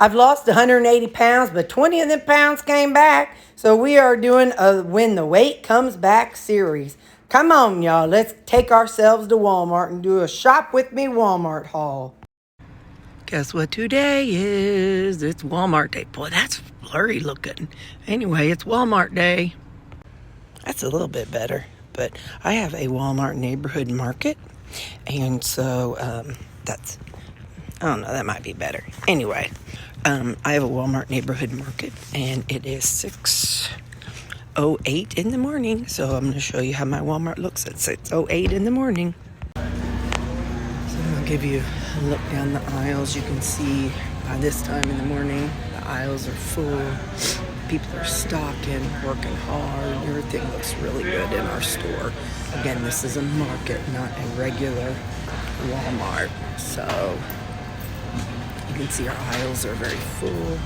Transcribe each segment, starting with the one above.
I've lost 180 pounds, but 20 of them pounds came back. So we are doing a When the Weight Comes Back series. Come on, y'all. Let's take ourselves to Walmart and do a shop with me Walmart haul. Guess what today is? It's Walmart day. Boy, that's blurry looking. Anyway, it's Walmart day. That's a little bit better. But I have a Walmart neighborhood market. And so I don't know, that might be better. Anyway, I have a Walmart neighborhood market, and it is 6:08 in the morning. So I'm going to show you how my Walmart looks at 6:08 in the morning. So I'll give you a look down the aisles. You can see by this time in the morning, the aisles are full. People are stocking, working hard. Everything looks really good in our store. Again, this is a market, not a regular Walmart. So you can see our aisles are very full,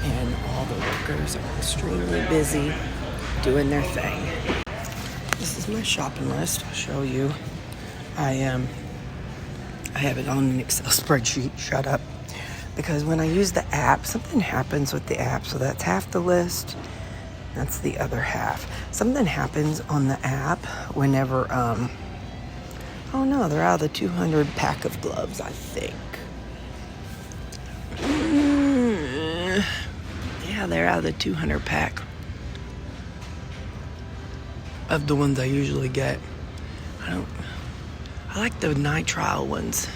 and all the workers are extremely busy doing their thing. This is my shopping list. I'll show you. I have it on an Excel spreadsheet. Shut up. Because when I use the app, something happens with the app. So that's half the list. That's the other half. Something happens on the app whenever, oh no, they're out of the 200 pack of gloves, I think. Yeah, they're out of the 200 pack of the ones I usually get. I like the nitrile ones.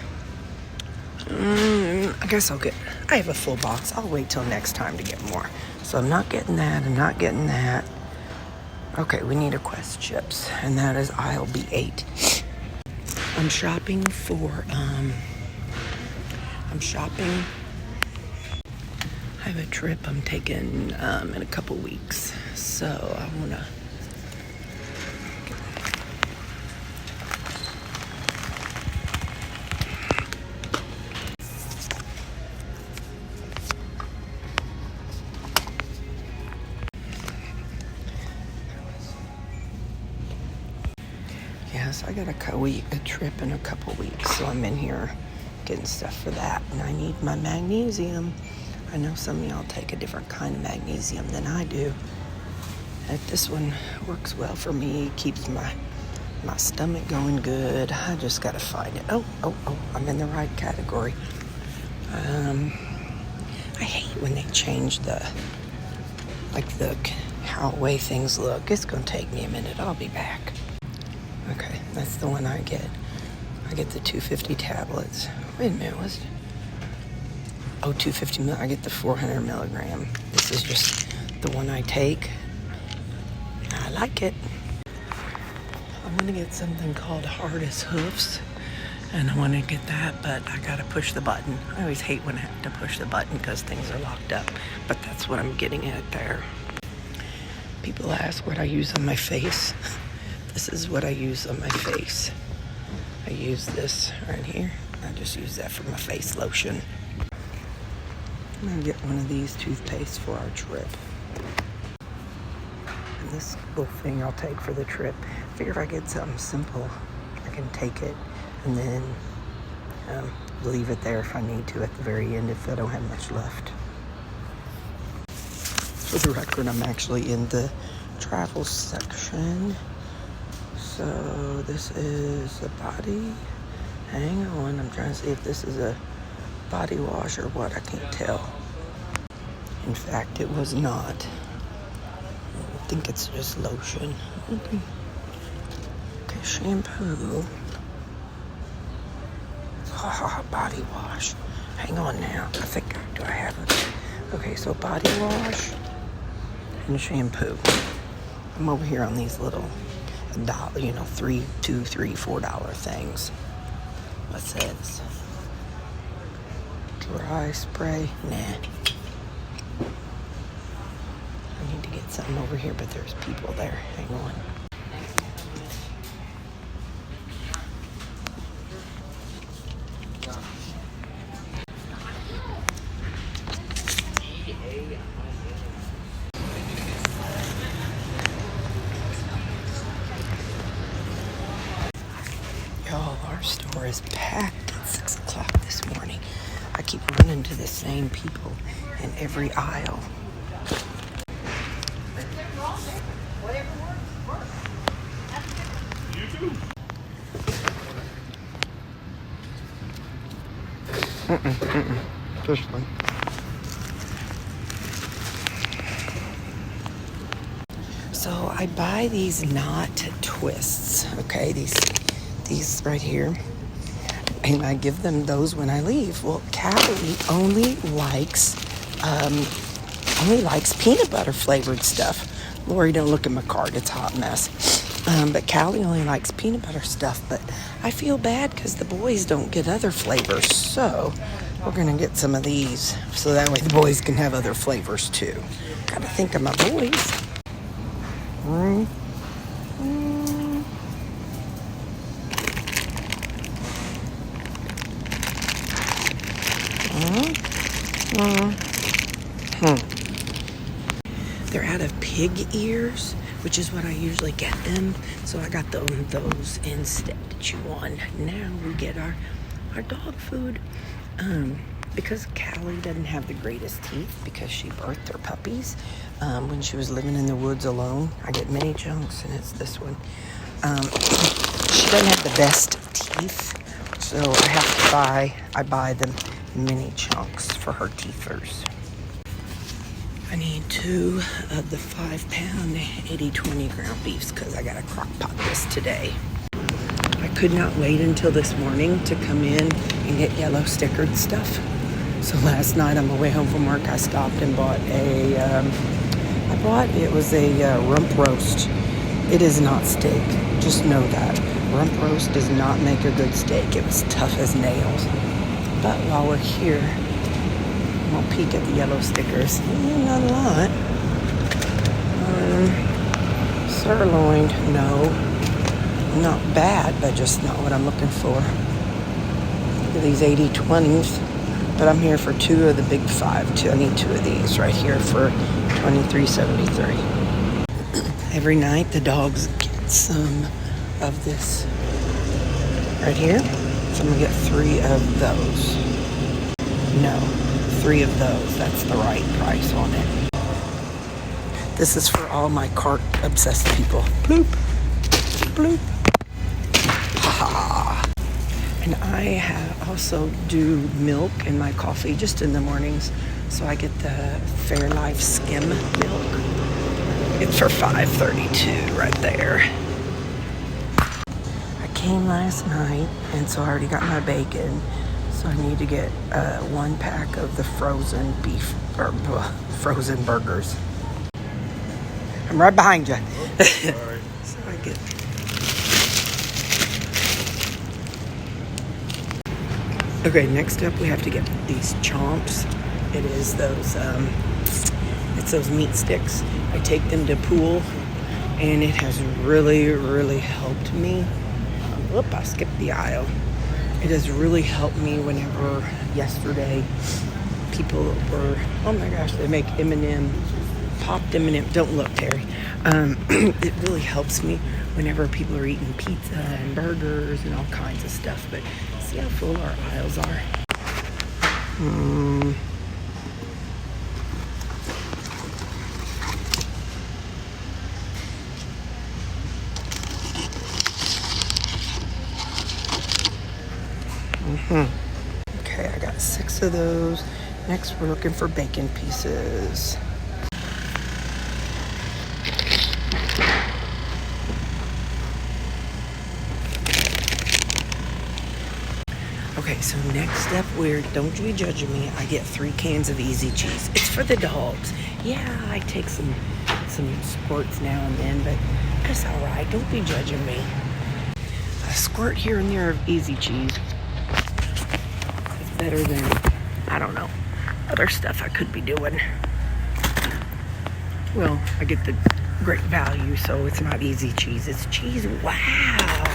I guess I have a full box. I'll wait till next time to get more. So I'm not getting that. I'm not getting that. Okay, we need a Quest chips, and that is aisle B8. I'm shopping for, I have a trip I'm taking in a couple weeks. So I want to I got a trip in a couple weeks, so I'm in here getting stuff for that, and I need my magnesium. I know some of y'all take a different kind of magnesium than I do. And this one works well for me, keeps my stomach going good. I just gotta find it. Oh, I'm in the right category. I hate when they change the way things look. It's gonna take me a minute. I'll be back. Okay, that's the one I get. I get the 250 tablets. Wait a minute, what's it? Oh, 250 mil. I get the 400 milligram. This is just the one I take. I like it. I'm gonna get something called Hard as Hoofs, and I want to get that, but I gotta push the button. I always hate when I have to push the button because things are locked up, but that's what I'm getting at there. People ask what I use on my face. This is what I use on my face. I use this right here. I just use that for my face lotion. I'm gonna get one of these toothpastes for our trip. And this little thing I'll take for the trip. I figure if I get something simple, I can take it and then leave it there if I need to at the very end if I don't have much left. For the record, I'm actually in the travel section. So this is a body. Hang on, I'm trying to see if this is a body wash or what. I can't tell. In fact, it was not. I think it's just lotion. Okay, shampoo. Body wash. Hang on now. Do I have it? Okay, so body wash and shampoo. I'm over here on these little $1, $2, $3, $4 things. What's this? Dry spray? Nah. I need to get something over here, but there's people there. Hang on. Y'all, our store is packed at 6 o'clock this morning. I keep running into the same people in every aisle. This one. So I buy these knot twists, okay, these right here, and I give them those when I leave. Well, Callie only likes peanut butter flavored stuff. Lori, don't look at my card; it's a hot mess. But Callie only likes peanut butter stuff. But I feel bad because the boys don't get other flavors, so we're gonna get some of these so that way the boys can have other flavors too. Gotta think of my boys. They're out of pig ears, which is what I usually get them. So I got those instead to chew on. Now we get our dog food. Because Callie doesn't have the greatest teeth because she birthed her puppies when she was living in the woods alone. I get mini chunks, and it's this one. She doesn't have the best teeth, so I buy them mini chunks for her teethers. I need 2 of the 5-pound 80-20 ground beefs because I got a crock pot this today. I could not wait until this morning to come in and get yellow stickered stuff. So last night on my way home from work, I stopped and bought a rump roast. It is not steak. Just know that. Rump roast does not make a good steak. It was tough as nails. But while we're here, we'll peek at the yellow stickers. Not a lot. Sirloin, no. Not bad, but just not what I'm looking for. Look at these 80-20s. But I'm here for 2 of the big 5. I need 2 of these right here for $23.73. Every night the dogs get some of this right here. So I'm gonna get 3 of those. No, 3 of those. That's the right price on it. This is for all my cart obsessed people. Bloop, bloop. Ha. And I also do milk in my coffee just in the mornings. So I get the Fairlife skim milk. It's for $5.32 right there. I came last night, and so I already got my bacon. So I need to get 1 pack of the frozen beef, or frozen burgers. I'm right behind you. So I get... Okay, next up we have to get these chomps. It is those, it's those meat sticks. I take them to pool, and it has really, really helped me. Whoop, I skipped the aisle. It has really helped me whenever yesterday people were, oh my gosh, they make M&M, popped M&M. Don't look, Terry. It really helps me whenever people are eating pizza and burgers and all kinds of stuff. But see how full our aisles are? Okay, I got 6 of those. Next, we're looking for bacon pieces. Okay, so next up, don't be judging me. I get 3 cans of Easy Cheese. It's for the dogs. Yeah, I take some squirts now and then, but that's all right. Don't be judging me. A squirt here and there of Easy Cheese is better than, I don't know, other stuff I could be doing. Well, I get the great value, so it's not Easy Cheese. It's cheese. Wow.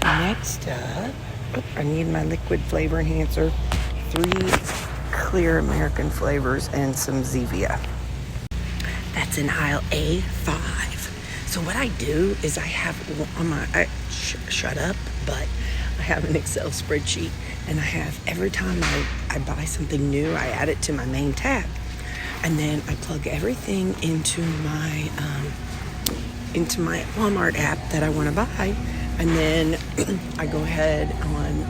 Next up, I need my liquid flavor enhancer, 3 clear American flavors, and some Zevia. That's in aisle A5. So what I do is I have on my, shut up, but I have an Excel spreadsheet, And I have, every time I buy something new, I add it to my main tab. And then I plug everything into my Walmart app that I want to buy. And then I go ahead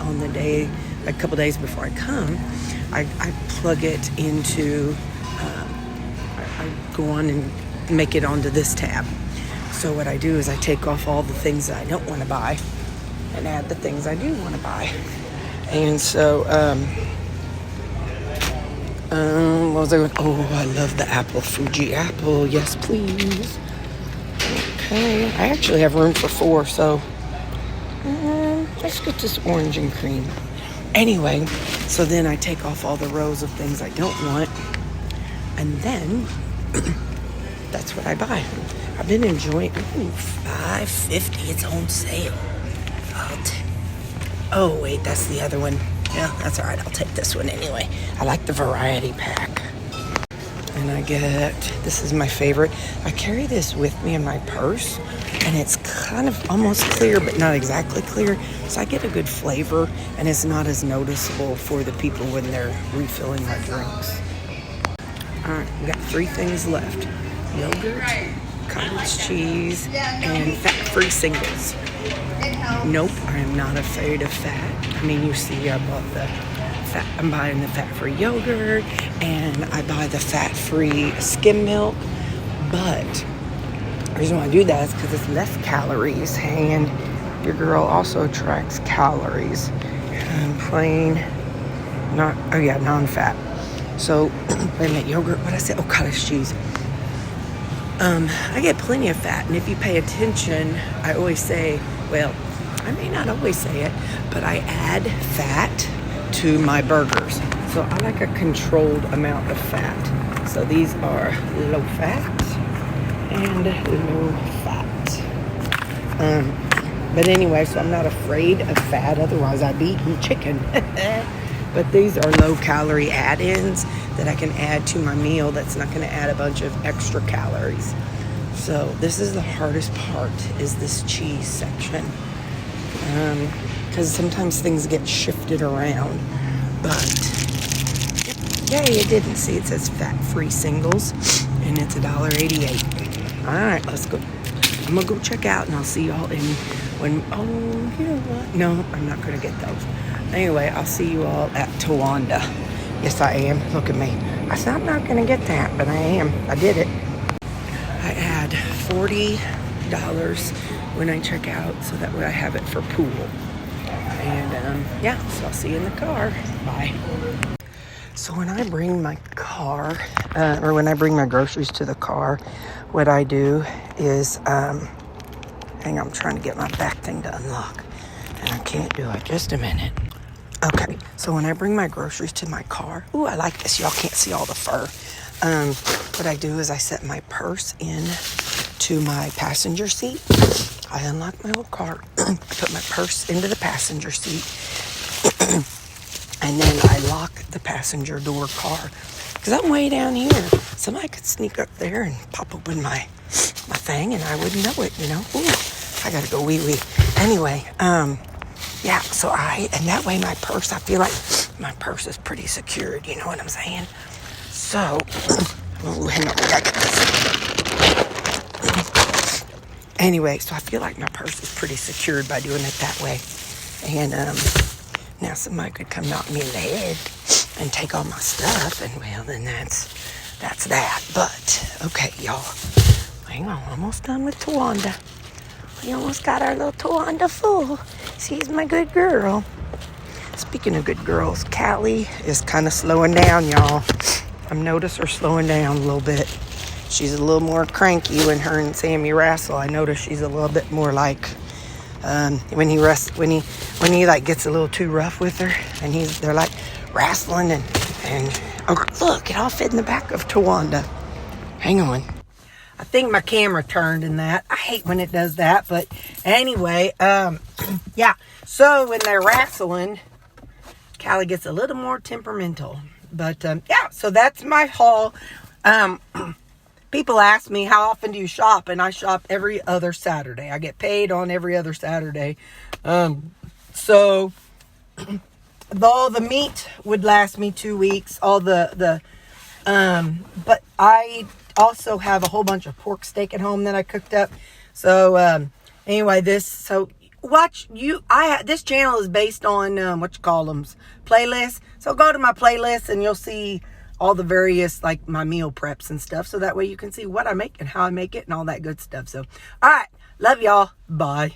on the day, a couple days before I come, I plug it into, I go on and make it onto this tab. So what I do is I take off all the things that I don't want to buy and add the things I do want to buy. And so, what was I going? Oh, I love the apple, Fuji apple. Yes, please. Okay, I actually have room for 4, so let's get this orange and cream. Anyway, so then I take off all the rows of things I don't want, and then that's what I buy. I've been enjoying. Ooh, $5.50. It's on sale. Oh wait, that's the other one. Yeah, that's all right. I'll take this one anyway. I like the variety pack. And I get, this is my favorite. I carry this with me in my purse, and it's kind of almost clear, but not exactly clear. So I get a good flavor, and it's not as noticeable for the people when they're refilling my drinks. All right, we got 3 things left: yogurt, cottage cheese, and fat-free singles. Nope, I am not afraid of fat. I mean, you see, I bought the fat. I'm buying the fat-free yogurt, and I buy the fat-free skim milk. But the reason why I do that is because it's less calories, and your girl also tracks calories. Plain, non-fat. So, wait a minute, yogurt. What did I say? Oh, cottage cheese. I get plenty of fat, and if you pay attention, I always say, well, I may not always say it, but I add fat to my burgers. So I like a controlled amount of fat. So these are low fat and low fat. But anyway, so I'm not afraid of fat, otherwise I'd be eating chicken. But these are low calorie add-ins that I can add to my meal that's not going to add a bunch of extra calories. So this is the hardest part, is this cheese section. Because sometimes things get shifted around. But, yay, it didn't. See, it says fat-free singles, and it's $1.88. All right, let's go. I'm going to go check out, and I'll see y'all in when, oh, you know what? No, I'm not going to get those. Anyway, I'll see you all at Towanda. Yes, I am. Look at me. I said I'm not going to get that, but I am. I did it. I add $40 when I check out, so that way I have it for pool. And, yeah, so I'll see you in the car. Bye. So when I bring my car, or when I bring my groceries to the car, what I do is, hang on, I'm trying to get my back thing to unlock, and I can't do it. Just a minute. Okay, so when I bring my groceries to my car, ooh, I like this. Y'all can't see all the fur. What I do is I set my purse in to my passenger seat. I unlock my old car. I put my purse into the passenger seat. And then I lock the passenger door car. Because I'm way down here. Somebody could sneak up there and pop open my thing, and I wouldn't know it, you know. Ooh, I gotta go wee-wee. Anyway, yeah, so and that way my purse, I feel like my purse is pretty secured, you know what I'm saying? So, oh, hang on, I got this. Anyway, so I feel like my purse is pretty secured by doing it that way. And, now somebody could come knock me in the head and take all my stuff, and well, then that's that. But, okay, y'all, hang on, almost done with Towanda. We almost got our little Towanda full. She's my good girl. Speaking of good girls, Callie is kind of slowing down, y'all. I've noticed her slowing down a little bit. She's a little more cranky when her and Sammy wrestle. I notice she's a little bit more like when he like gets a little too rough with her, and they're like wrestling and oh, look, it all fit in the back of Towanda. Hang on. I think my camera turned in that. I hate when it does that, but anyway, yeah. So when they're wrestling, Callie gets a little more temperamental. But yeah, so that's my haul. People ask me, how often do you shop? And I shop every other Saturday. I get paid on every other Saturday. So though the meat would last me 2 weeks, but I also have a whole bunch of pork steak at home that I cooked up. So anyway, this channel is based on playlists. So go to my playlist and you'll see all the various, like, my meal preps and stuff, so that way you can see what I make and how I make it and all that good stuff. So all right, love y'all, bye.